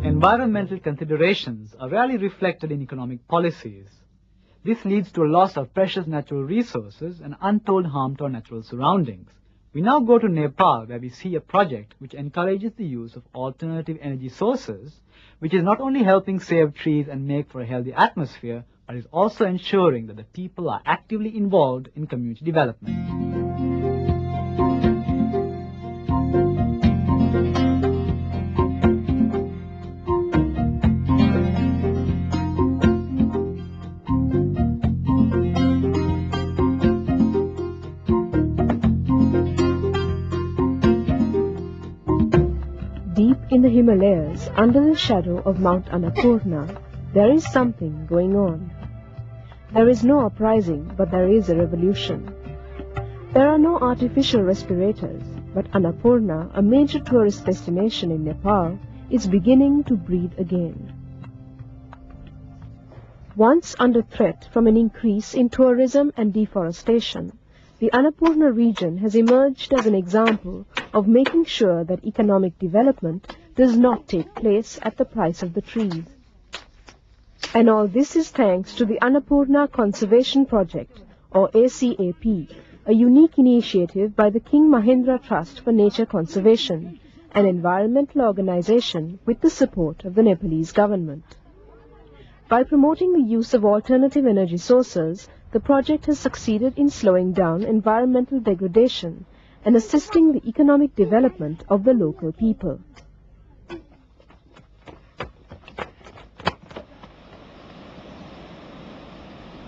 Environmental considerations are rarely reflected in economic policies. This leads to a loss of precious natural resources and untold harm to our natural surroundings. We now go to Nepal, where we see a project which encourages the use of alternative energy sources, which is not only helping save trees and make for a healthy atmosphere, but is also ensuring that the people are actively involved in community development. Deep in the Himalayas, under the shadow of Mount Annapurna, there is something going on. There is no uprising, but there is a revolution. There are no artificial respirators, but Annapurna, a major tourist destination in Nepal, is beginning to breathe again. Once under threat from an increase in tourism and deforestation, the Annapurna region has emerged as an example of making sure that economic development does not take place at the price of the trees. And all this is thanks to the Annapurna Conservation Project, or ACAP, a unique initiative by the King Mahendra Trust for Nature Conservation, an environmental organization with the support of the Nepalese government. By promoting the use of alternative energy sources, the project has succeeded in slowing down environmental degradation and assisting the economic development of the local people.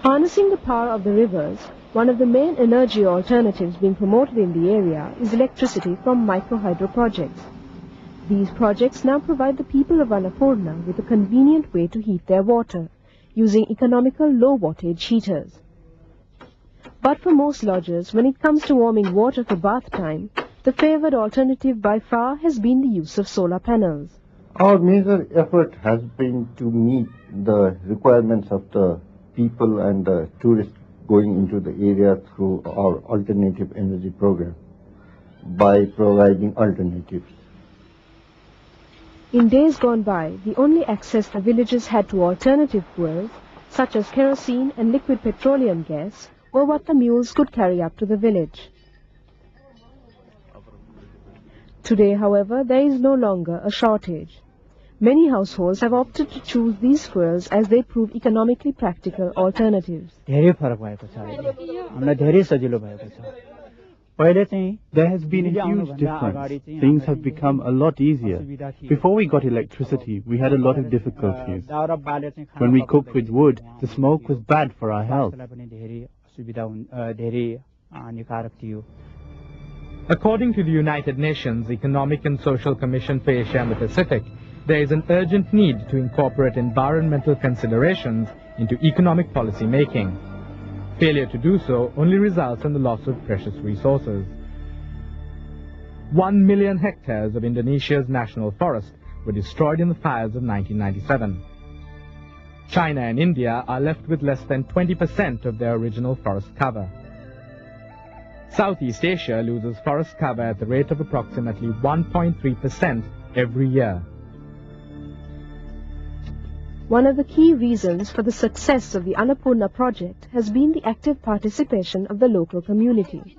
Harnessing the power of the rivers, one of the main energy alternatives being promoted in the area is electricity from microhydro projects. These projects now provide the people of Annapurna with a convenient way to heat their water, using economical low-wattage heaters. But for most lodgers, when it comes to warming water for bath time, the favored alternative by far has been the use of solar panels. Our major effort has been to meet the requirements of the people and the tourists going into the area through our alternative energy program by providing alternatives. In days gone by, the only access the villagers had to alternative fuels, such as kerosene and liquid petroleum gas, were what the mules could carry up to the village. Today, however, there is no longer a shortage. Many households have opted to choose these fuels as they prove economically practical alternatives. There has been a huge difference. Things have become a lot easier. Before we got electricity, we had a lot of difficulties. When we cooked with wood, the smoke was bad for our health. According to the United Nations Economic and Social Commission for Asia and the Pacific, there is an urgent need to incorporate environmental considerations into economic policy making. Failure to do so only results in the loss of precious resources. 1 million hectares of Indonesia's national forest were destroyed in the fires of 1997. China and India are left with less than 20% of their original forest cover. Southeast Asia loses forest cover at the rate of approximately 1.3% every year. One of the key reasons for the success of the Annapurna project has been the active participation of the local community.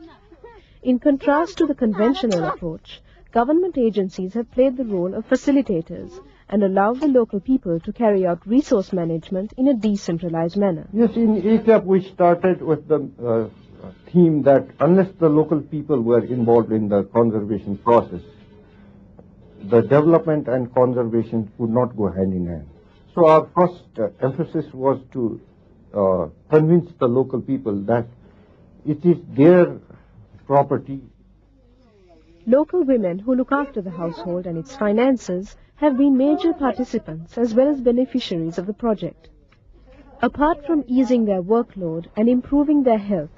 In contrast to the conventional approach, government agencies have played the role of facilitators and allowed the local people to carry out resource management in a decentralized manner. Yes, in ECAP we started with the theme that unless the local people were involved in the conservation process, the development and conservation would not go hand in hand. So our first emphasis was to convince the local people that it is their property. Local women who look after the household and its finances have been major participants as well as beneficiaries of the project. Apart from easing their workload and improving their health,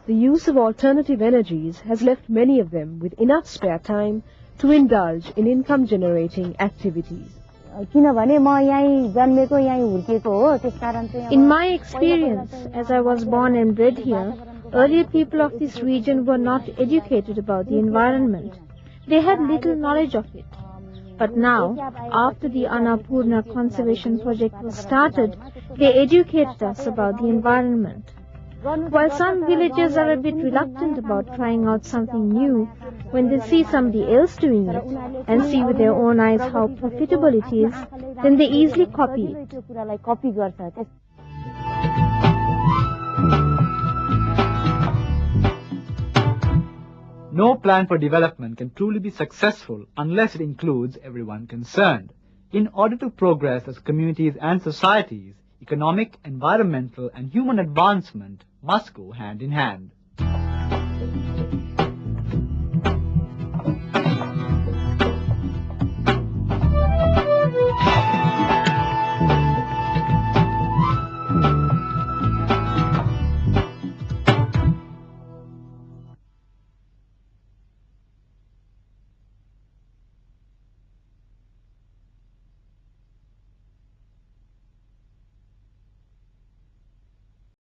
the use of alternative energies has left many of them with enough spare time to indulge in income-generating activities. In my experience, as I was born and bred here, earlier people of this region were not educated about the environment. they had little knowledge of it. But now, after the Annapurna Conservation Project was started, they educated us about the environment. While some villagers are a bit reluctant about trying out something new, when they see somebody else doing it and see with their own eyes how profitable it is, then they easily copy it. No plan for development can truly be successful unless it includes everyone concerned. In order to progress as communities and societies, economic, environmental, and human advancement must go hand in hand.